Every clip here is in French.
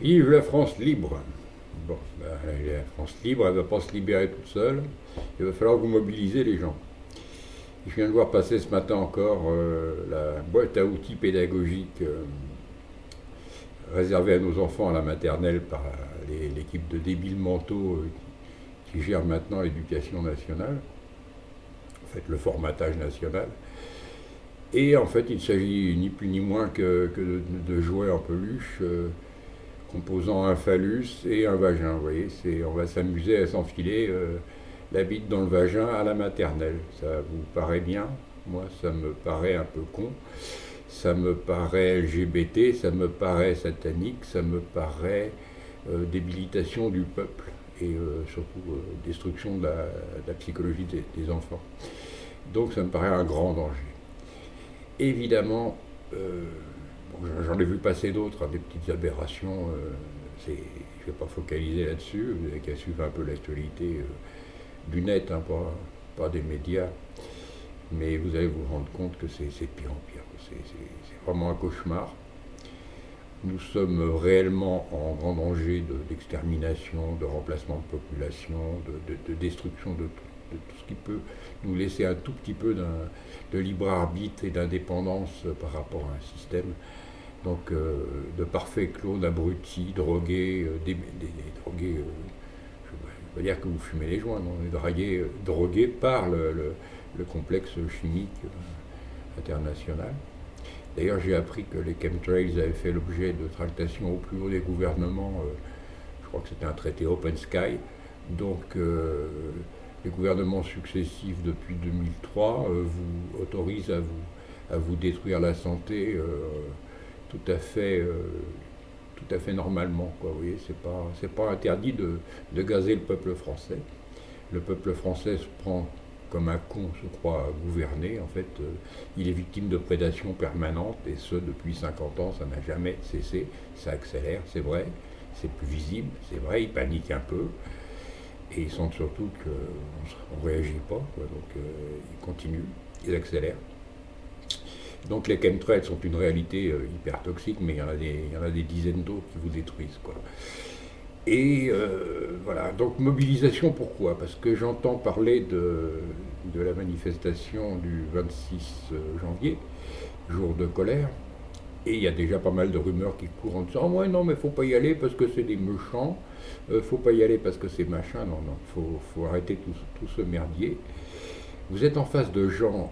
Vive la France libre! Bon, ben, la France libre, elle ne va pas se libérer toute seule. Il va falloir que vous mobilisez les gens. Je viens de voir passer ce matin encore la boîte à outils pédagogiques réservée à nos enfants à la maternelle par l'équipe de débiles mentaux qui gère maintenant l'éducation nationale, en fait le formatage national. Et en fait, il s'agit ni plus ni moins que de jouets en peluche composant un phallus et un vagin. Vous voyez, on va s'amuser à s'enfiler la bite dans le vagin à la maternelle. Ça vous paraît bien? Moi, ça me paraît un peu con. Ça me paraît LGBT, ça me paraît satanique, ça me paraît débilitation du peuple et surtout destruction de la psychologie des enfants. Donc ça me paraît un grand danger. Évidemment, bon, j'en ai vu passer d'autres, hein, des petites aberrations. Je ne vais pas focaliser là-dessus, vous n'avez qu'à suivre un peu l'actualité du net, hein, pas des médias. Mais vous allez vous rendre compte que c'est pire en pire. C'est vraiment un cauchemar. Nous sommes réellement en grand danger d'extermination, de remplacement de population, de destruction de tout ce qui peut nous laisser un tout petit peu de libre arbitre et d'indépendance par rapport à un système. Donc de parfaits clones abrutis, drogués, drogués, je ne vais pas dire que vous fumez les joints, non, on est drogués par le complexe chimique international. D'ailleurs, j'ai appris que les chemtrails avaient fait l'objet de tractations au plus haut des gouvernements. Je crois que c'était un traité Open Sky. Donc, les gouvernements successifs depuis 2003 vous autorisent à vous détruire la santé tout à fait, tout à fait normalement. Quoi, vous voyez, c'est pas interdit de gazer le peuple français. Le peuple français se prend comme un con se croit gouverner. En fait, il est victime de prédation permanente, et ce depuis 50 ans, ça n'a jamais cessé. Ça accélère, c'est vrai, c'est plus visible, c'est vrai, ils paniquent un peu, et ils sentent surtout qu'on ne réagit pas, quoi, donc ils continuent, ils accélèrent. Donc les chemtrails sont une réalité hyper toxique, mais il y en a des dizaines d'autres qui vous détruisent, quoi. Et voilà, donc mobilisation pourquoi? Parce que j'entends parler de la manifestation du 26 janvier, jour de colère, et il y a déjà pas mal de rumeurs qui courent en disant oh, ouais, non, mais faut pas y aller parce que c'est des méchants, faut pas y aller parce que c'est machin, non, non, faut arrêter tout ce merdier. Vous êtes en face de gens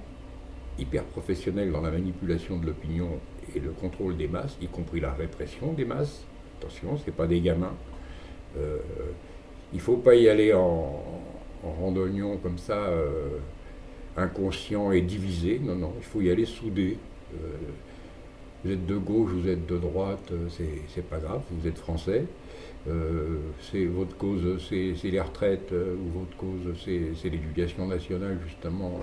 hyper professionnels dans la manipulation de l'opinion et le contrôle des masses, y compris la répression des masses. Attention, c'est pas des gamins. Euh, il ne faut pas y aller en randonnion comme ça, inconscient et divisé. Non, non, il faut y aller soudé. Euh, vous êtes de gauche, vous êtes de droite, c'est pas grave, vous êtes français. C'est votre cause, c'est les retraites, ou votre cause, c'est l'éducation nationale, justement.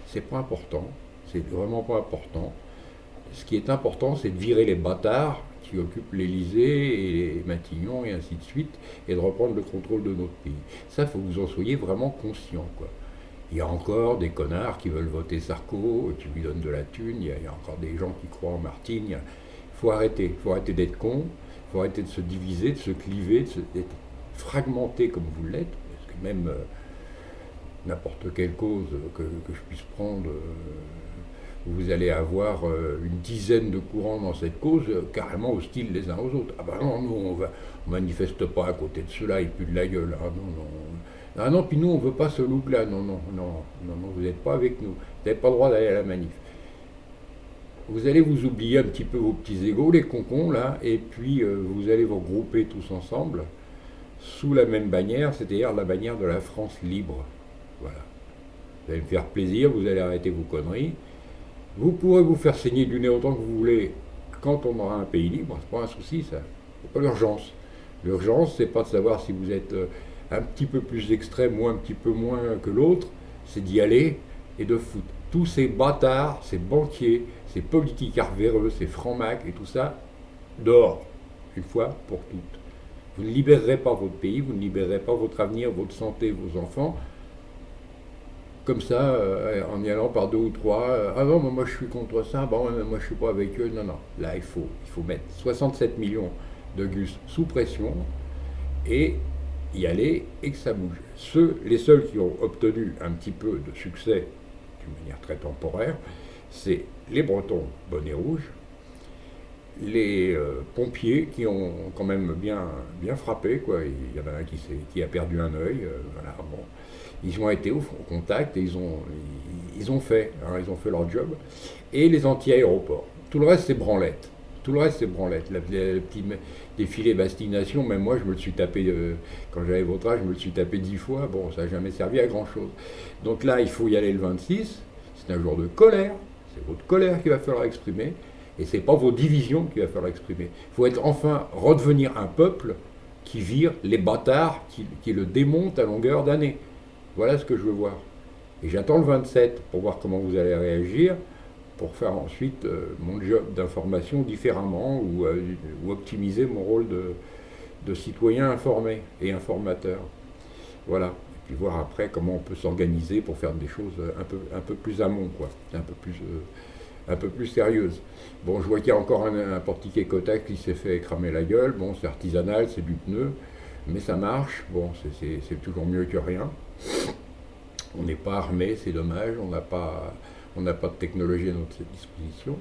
C'est pas important, c'est vraiment pas important. Ce qui est important, c'est de virer les bâtards qui occupent l'Elysée et Matignon et ainsi de suite, et de reprendre le contrôle de notre pays. Ça, il faut que vous en soyez vraiment conscient, quoi. Il y a encore des connards qui veulent voter Sarko, qui lui donnent de la thune, il y a encore des gens qui croient en Martine. Il faut arrêter d'être con, il faut arrêter de se diviser, de se cliver, d'être fragmenté comme vous l'êtes, parce que même n'importe quelle cause que je puisse prendre, vous allez avoir une dizaine de courants dans cette cause carrément hostiles les uns aux autres. Ah ben non, nous on manifeste pas à côté de ceux-là, ils puent de la gueule. Ah non, non. Ah non, puis nous on veut pas ce look-là. Non, non, non, non, non, vous n'êtes pas avec nous. Vous n'avez pas le droit d'aller à la manif. Vous allez vous oublier un petit peu vos petits égaux, les concons là, et puis vous allez vous regrouper tous ensemble sous la même bannière, c'est-à-dire la bannière de la France libre. Voilà. Vous allez me faire plaisir, vous allez arrêter vos conneries. Vous pourrez vous faire saigner du nez autant que vous voulez quand on aura un pays libre, c'est pas un souci ça. C'est pas l'urgence. L'urgence, c'est pas de savoir si vous êtes un petit peu plus extrême ou un petit peu moins que l'autre, c'est d'y aller et de foutre tous ces bâtards, ces banquiers, ces politicards véreux, ces francs-macs et tout ça, dehors, une fois pour toutes. Vous ne libérerez pas votre pays, vous ne libérerez pas votre avenir, votre santé, vos enfants, comme ça, en y allant par deux ou trois. Ah non, moi je suis contre ça, bon, moi je suis pas avec eux. Non, non. Là, il faut mettre 67 millions de Gus sous pression et y aller et que ça bouge. Les seuls qui ont obtenu un petit peu de succès d'une manière très temporaire, c'est les Bretons bonnets rouges, les pompiers qui ont quand même bien frappé, quoi. Il y en a un qui a perdu un œil, voilà, bon. Ils ont été au contact et ils ont fait leur job. Et les anti-aéroports. Tout le reste, c'est branlette. Tout le reste, c'est branlette. Le petit défilé Bastille-Nation, même moi, je me le suis tapé, quand j'avais votre âge, je me le suis tapé 10 fois. Bon, ça n'a jamais servi à grand-chose. Donc là, il faut y aller le 26. C'est un jour de colère. C'est votre colère qu'il va falloir exprimer. Et ce n'est pas vos divisions qu'il va falloir exprimer. Il faut enfin redevenir un peuple qui vire les bâtards qui le démontent à longueur d'année. Voilà ce que je veux voir. Et j'attends le 27 pour voir comment vous allez réagir, pour faire ensuite mon job d'information différemment ou optimiser mon rôle de citoyen informé et informateur. Voilà. Et puis voir après comment on peut s'organiser pour faire des choses un peu plus amont, quoi. Un peu plus sérieuses. Bon, je vois qu'il y a encore un portiquet Kotak qui s'est fait cramer la gueule. Bon, c'est artisanal, c'est du pneu, mais ça marche. Bon, c'est toujours mieux que rien. On n'est pas armé, c'est dommage, on n'a pas de technologie à notre disposition.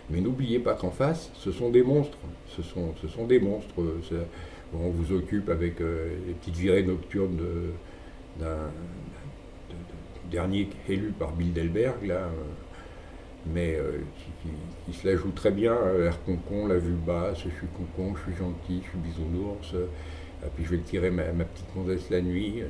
Mais n'oubliez pas qu'en face, ce sont des monstres. Ce sont des monstres. On vous occupe avec les petites virées nocturnes d'un dernier élu par Bilderberg, là, mais qui se la joue très bien, l'air concon, la vue basse, je suis concon, je suis gentil, je suis bisounours, puis je vais tirer ma petite gonzesse la nuit.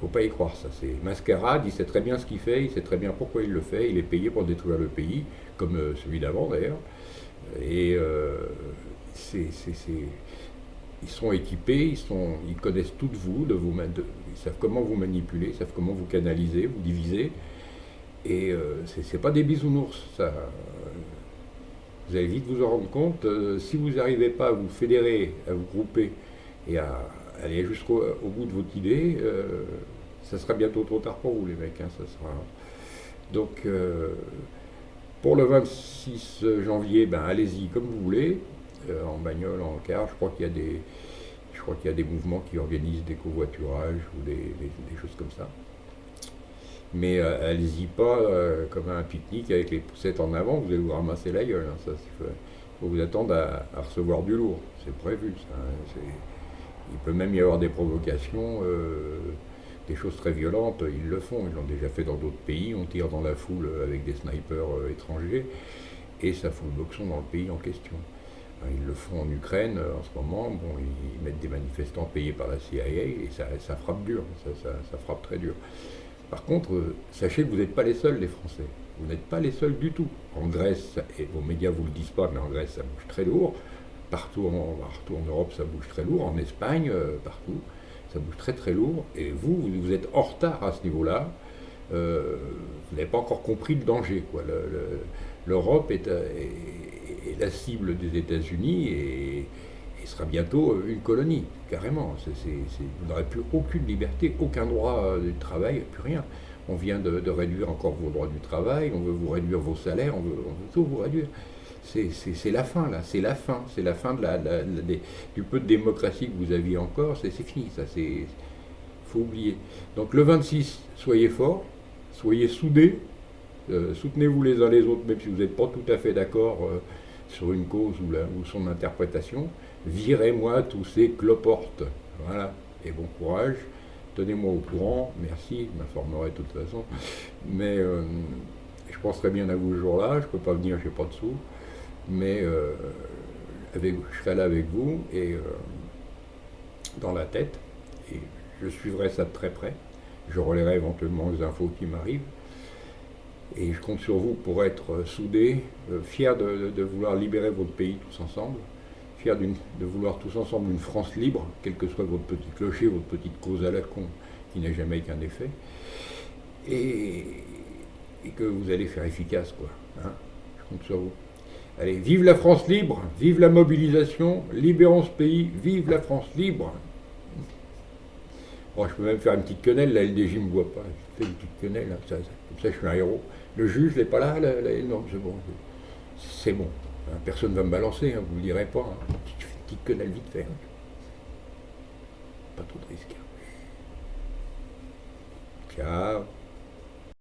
Faut pas y croire, ça. C'est mascarade, il sait très bien ce qu'il fait, il sait très bien pourquoi il le fait, il est payé pour détruire le pays, comme celui d'avant d'ailleurs. Et ils sont équipés, ils connaissent tout de vous, ils savent comment vous manipuler, ils savent comment vous canaliser, vous diviser. Et c'est pas des bisounours, ça. Vous allez vite vous en rendre compte. Si vous n'arrivez pas à vous fédérer, à vous grouper et à aller jusqu'au bout de votre idée, ça sera bientôt trop tard pour vous, les mecs. Hein, ça sera... Donc, pour le 26 janvier, ben, allez-y comme vous voulez, en bagnole, en car. Je crois qu'il y a des mouvements qui organisent des covoiturages ou des choses comme ça. Mais allez-y pas comme un pique-nique avec les poussettes en avant, vous allez vous ramasser la gueule. Hein, ça, faut vous attendre à recevoir du lourd, c'est prévu. Ça, il peut même y avoir des provocations, des choses très violentes, ils le font, ils l'ont déjà fait dans d'autres pays, on tire dans la foule avec des snipers étrangers, et ça fout le boxon dans le pays en question. Ils le font en Ukraine en ce moment, bon, ils mettent des manifestants payés par la CIA, et ça frappe dur, ça frappe très dur. Par contre, sachez que vous n'êtes pas les seuls, les Français. Vous n'êtes pas les seuls du tout. En Grèce, et vos médias ne vous le disent pas, mais en Grèce, ça bouge très lourd. Partout en Europe, ça bouge très lourd. En Espagne, partout, ça bouge très très lourd. Et vous êtes en retard à ce niveau-là. Vous n'avez pas encore compris le danger, quoi. L'Europe est la cible des États-Unis et sera bientôt une colonie, carrément. Vous n'aurez plus aucune liberté, aucun droit du travail, plus rien. On vient de réduire encore vos droits du travail, on veut vous réduire vos salaires, on veut tout vous réduire. C'est la fin, là, c'est la fin du peu de démocratie que vous aviez encore, c'est fini, ça, faut oublier. Donc le 26, soyez forts, soyez soudés, soutenez-vous les uns les autres, même si vous n'êtes pas tout à fait d'accord sur une cause ou son interprétation. Virez-moi tous ces cloportes. Voilà. Et bon courage. Tenez-moi au courant. Merci. Je m'informerai de toute façon. Mais je penserai bien à vous ce jour-là. Je ne peux pas venir, je n'ai pas de sous. Mais je serai là avec vous et dans la tête. Et je suivrai ça de très près. Je relayerai éventuellement les infos qui m'arrivent. Et je compte sur vous pour être soudés, fiers de vouloir libérer votre pays tous ensemble. Fiers de vouloir tous ensemble une France libre, quel que soit votre petit clocher, votre petite cause à la con, qui n'a jamais qu'un effet, et que vous allez faire efficace, quoi. Hein, je compte sur vous. Allez, vive la France libre, vive la mobilisation, libérons ce pays, vive la France libre. Bon, je peux même faire une petite quenelle, la LDJ ne me voit pas, je fais une petite quenelle, comme ça je suis un héros. Le juge n'est pas là, non, c'est bon. C'est bon. Personne ne va me balancer, hein, vous ne le direz pas. Hein. Je fais une petite quenelle vite fait. Pas trop de risques. Ciao.